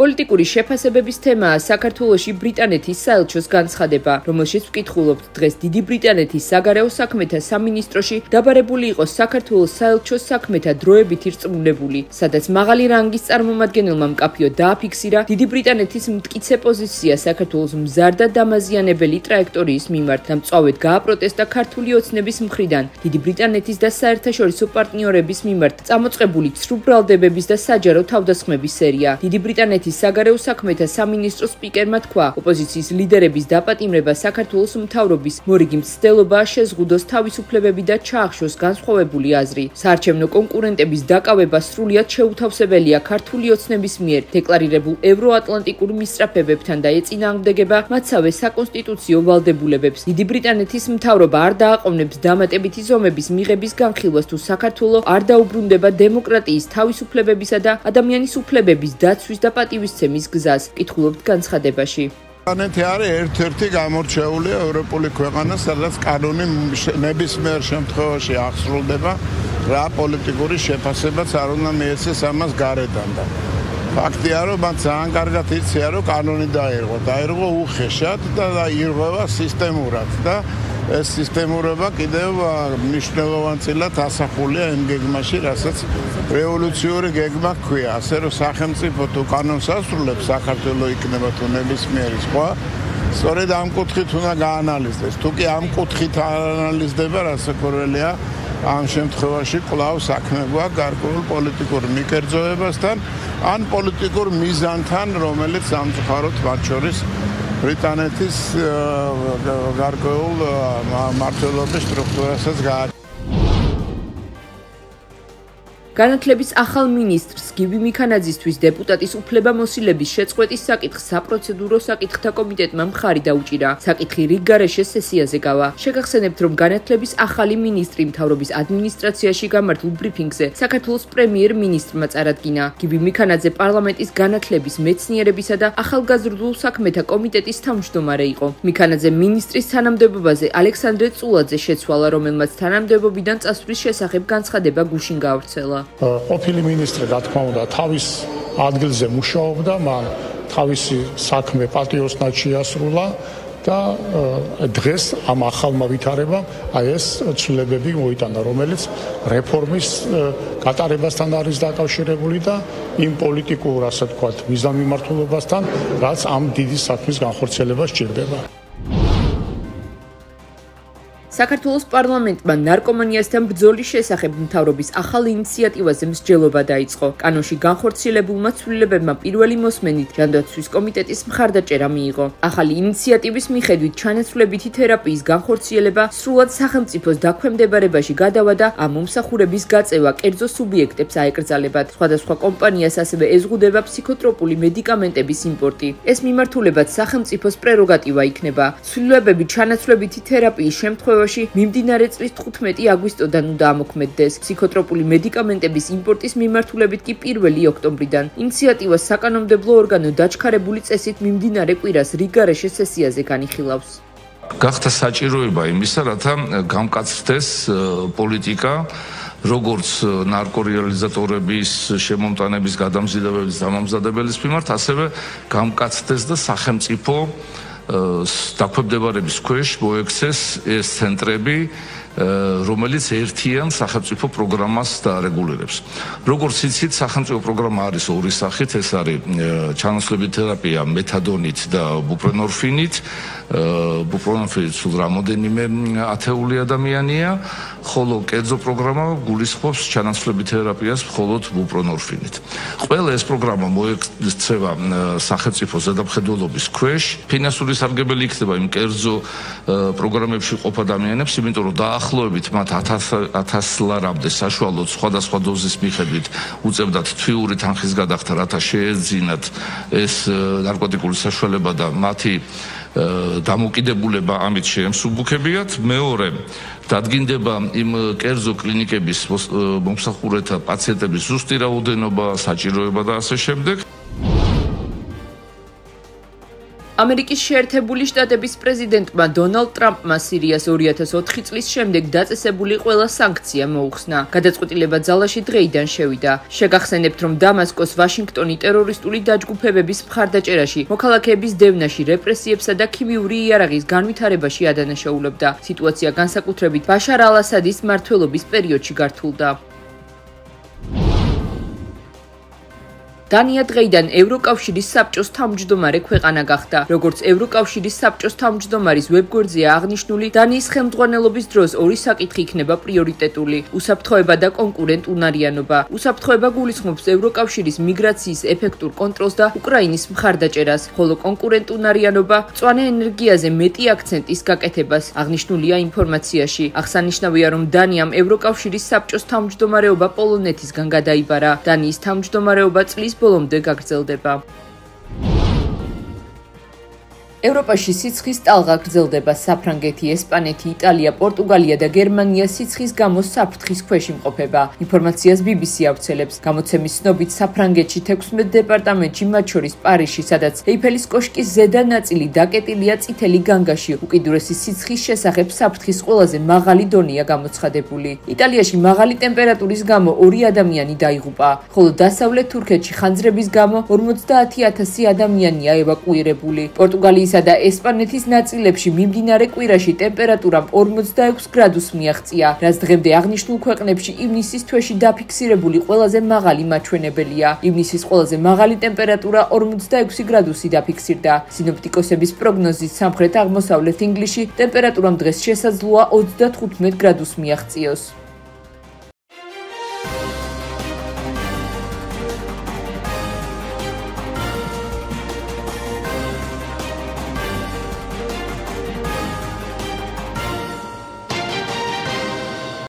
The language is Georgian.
პოლიტიკური შეფასებების თემაა საქართველოში ბრიტანეთის საელჩოს განცხადება, რომელშიც ვკითხულობთ დღეს დიდი ბრიტანეთის საგარეო საქმეთა სამინისტროში დაბარებული იყო საქართველოს საელჩოს საქმეთა დროებითი რწმუნებული, სადაც მაღალი რანგის წარმომადგენელმა მკაფიო დააფიქსირა დიდი ბრიტანეთის მტკიცე პოზიცია საქართველოს მზარ და დამაზიანებელი ტრაექტორიის მიმართ და მწვავედ გააპროტესტა ქართული ოცნების მხრიდან დიდი ბრიტანეთის და საერთაშორისო პარტნიორების მიმართ წამოწყებული ცრუბრალდებების და საჯარო თავდასხმების სერია. დიდი ბრიტანეთის საგარეო საქმეთა სამინისტროს სპიკერმა თქვა, ოპოზიციის ლიდერების დაპატიმრება საქართველოს მთავრობის მორიგი მცდელობაა შეზღუდოს თავისუფლებები და ჩაახშოს განსხვავებული აზრი. საარჩევნო კონკურენტების დაკავება სრულიად შეუთავსებელია ქართული ოცნების მიერ დეკლარირებულ ევროატლანტიკურ მისწრაფებებთან და ეწინააღმდეგება მათსავე საკონსტიტუციო ვალდებულებებს. დიდი ბრიტანეთის მთავრობა არ დააყოვნებს დამატებითი ზომების მიღების განხილვას თუ საქართველო არ დაუბრუნდება დემოკრატიის, თავისუფლებებისა და ადამიანის უფლებების დაცვის და პატივისცემის გზას. კითხულობთ განცხადებაში. ბრიტანეთი არის ერთ-ერთი გამორჩეული ევროპული ქვეყანა, სადაც კანონი ნებისმიერ შემთხვევაში აღსრულდება, რა პოლიტიკური შეფასებაც არ უნდა მიეცეს ამას გარედან და ფაქტია, რომ მათ ძალიან კარგად იციან, რომ კანონი დაირღვა უხეშად და ირღვევა სისტემურად და ეს სისტემურობა კიდევ მნიშვნელოვანწილად ასახულია იმ გეგმაში, რასაც რევოლუციური გეგმა ჰქვია, ასე რომ სახელმწიფო თუ კანონს ასრულებს, საქართველო იქნება თუ ნებისმიერი სხვა, სწორედ ამ კუთხით უნდა გაანალიზდეს. თუ კი ამ კუთხით ანალიზდება, რასაკვირველია, ამ შემთხვევაში კვლავ საქმე გვაქვს გარკვეულ პოლიტიკურ მიკერძოებასთან, ან პოლიტიკურ მიზანთან, რომელიც სამწუხაროდ მათ შორის ბრიტანეთის გარკვეულ მმართველობის სტრუქტურასაც გააჩნია. განათლების ახალ მინისტრს გივი მიქანაძისთვის დეპუტატის უფლებამოსილების შეწყვეტის საკითხს საპროცედურო საკითხთა კომიტეტმა მხარი დაუჭირა. საკითხი რიგ გარეშე სესიაზე გავა. შეგახსენებთ, რომ განათლების ახალი მინისტრი მთავრობის ადმინისტრაციაში გამართულ ბრიფინგზე საქართველოს პრემიერ-მინისტრმა წარადგინა. გივი მიქანაძე პარლამენტის განათლების, მეცნიერებისა და ახალგაზრდულ საქმეთა კომიტეტის თავმჯდომარე იყო. მიქანაძე მინისტრის თანამდებობაზე ალექსანდრე წულაძე შეცვალა, რომელმაც თანამდებობიდან წასვლის შესახებ განცხადება გუშინ გაავრცელა. ყოფილი მინისტრი, რა თქმა უნდა, თავის ადგილზე მუშაობდა, მან თავისი საქმე პატიოსნად შეასრულა და დღეს ამ ახალმა ვითარებამ ეს ცვლილებები მოიტანა, რომელიც რეფორმის გატარებასთან არის დაკავშირებული და იმ პოლიტიკურ, ასე ვთქვათ, მიზანმიმართულობასთან, რაც ამ დიდი საქმის განხორციელებას სჭირდება. საქართველოს პარლამენტმა ნარკომანიასთან ბრძოლის შესახებ მთავრობის ახალ ინიციატივაზე მსჯელობა დაიწყო. კანონში განხორციელებულმა ცვლილებებმა პირველი მოსმენით ჯანდაცვის კომიტეტის მხარდაჭერა მიიღო. ახალი ინიციატივის მიხედვით ჩანაცვლებითი თერაპიის განხორციელება სრულად სახელმწიფოს დაქვემდებარებაში გადავა და ამ მომსახურების გაწევა კერძო სუბიექტებს აეკრძალებათ. სხვადასხვა კომპანიას ასევე ეზღუდება ფსიქოტროპული მედიკამენტების იმპორტი. ეს მიმართულებაც სახელმწიფოს პრეროგატივა იქნება. ცვლილებები ჩანაცვლებითი თერაპიის შემთხვევაში მიმდინარე წლის 15 აგვისტოდან უნდა ამოქმედდეს. ფსიქოტროპული მედიკამენტების იმპორტის მიმართულებით კი 1 ოქტომბრიდან. ინიციატივას საკანონმდებლო ორგანო დაჩქარებული წესით მიმდინარე კვირას რიგ გარეშე სესიაზე განიხილავს. გახდა საჭიროება იმისა, რათა გამკაცდეს პოლიტიკა, როგორც ნარკორეალიზატორების შემომტანების გადამზიდებების დამამზადებელის მიმართ, ასევე გამკაცდეს და სახელმწიფო დაქვემდებარების ქვეშ მოექცეს ეს ცენტრები, რომელიც ერთიან სახელმწიფო პროგრამას დაარეგულირებს. როგორც იცით, სახელმწიფო პროგრამა არის ორი სახით, ეს არის ჩანაცვლებით თერაპია მეთადონით და ბუპრენორფინით. ბუპრენორფინი სულ რამოდენიმე ათეული ადამიანია, ხოლო კერძო პროგრამა გულისხმობს ჩანაცვლებით თერაპიას მხოლოდ ბუპრენორფინით. ყველა ეს პროგრამა მოექცევა სახელმწიფო ზედამხედველობის ქვეშ. ფინანსური სარგებელი იქნება იმ კერძო პროგრამებში ყოფ ადამიანებს, იმიტომ რომ დაახლოებით მათ 1000 ლარამდე საშუალოდ სხვადასხვა დოზის მიხედვით უწევდათ თვიური თანხის გადახდა, რათა შეეძინათ ეს ნარკოტიკული საშუალება და მათი დამოკიდებულება ამით შეემსუბუქებიათ. მეორე, დადგინდება იმ კერძო კლინიკების მომსახურეთა პაციენტების ზუსტი რაოდენობა, საჭიროება და ასე შემდეგ. ამერიკის შეერთებული შტატების პრეზიდენტმა დონალდ ტრამპმა სირიას 2004 წლის შემდეგ დაწესებული ყველა სანქცია მოუხსნა. გადაწყვეტილება ძალაში დღეიდან შევიდა. შეგახსენებთ, რომ დამასკოს ვაშინგტონი ტერორისტული დაჯგუფებების მხარდაჭერაში, მოქალაქეების დევნაში, რეპრესიებსა და ქიმიური იარაღის განვითარებაში ადანაშაულებდა. სიტუაცია განსაკუთრებით ბაშარ ალ-ასადის მმართველობის პერიოდში გართულდა. დანია დღეიდან ევროკავშირის საბჭოს თავმჯდომარე ქვეყანა გახდა. როგორც ევროკავშირის საბჭოს თავმჯდომარის ვებგვერდზეა აღნიშნული, დანიის ხელმძღვანელობის დროს ორი საკითხი იქნება პრიორიტეტული: უსაფრთხოება და კონკურენტუნარიანობა. უსაფრთხოება გულისხმობს ევროკავშირის მიგრაციის ეფექტურ კონტროლს და უკრაინის მხარდაჭერას, ხოლო კონკურენტუნარიანობა მწვანე ენერგიაზე მეტი აქცენტის გაკეთებას, აღნიშნულია ინფორმაციაში. აღსანიშნავია, რომ დანიამ ევროკავშირის საბჭოს თავმჯდომარეობა პოლონეთისგან გადაიბარა. დანიის თავმჯდომარეობა წლის ბოლომდე გაგრძელდება. ევროპაში სიცხის ტალღა გრძელდება. საფრანგეთი, ესპანეთი, იტალია, პორტუგალია და გერმანია სიცხის გამო საფრთხის ქვეშ იმყოფება. ინფორმაციას BBC ავრცელებს. გამოცემის ცნობით, საფრანგეთში 16 დეპარტამენტში, მათ შორის პარიზში, სადაც ეიფელის კოშკის ზედა ნაწილი დაკეტილია წითელი განგაში, უკიდურესი სიცხის შესახებ საფრთხის ყველაზე მაღალი დონეა გამოცხადებული. იტალიაში მაღალი ტემპერატურის გამო 2 ადამიანი დაიღუპა, ხოლო დასავლეთ თურქეთში ხანძრების გამო 50,000 ადამიანია ევაკუირებული. პორტუგალიის და ესპანეთის ნაწილებში მიმდინარე კვირაში ტემპერატურამ 46 გრადუსს მიაღწია, რაც დღემდე აღნიშნულ ქვეყნებში ივნისის თვეში დაფიქსირებული ყველაზე მაღალი მაჩვენებელია. ივნისის ყველაზე მაღალი ტემპერატურა 46 გრადუსი დაფიქსირდა. სინოპტიკოსების პროგნოზით სამხრეთ-აღმოსავლეთ ინგლისში ტემპერატურამ დღეს შესაძლოა 35 გრადუსს მიაღწიოს.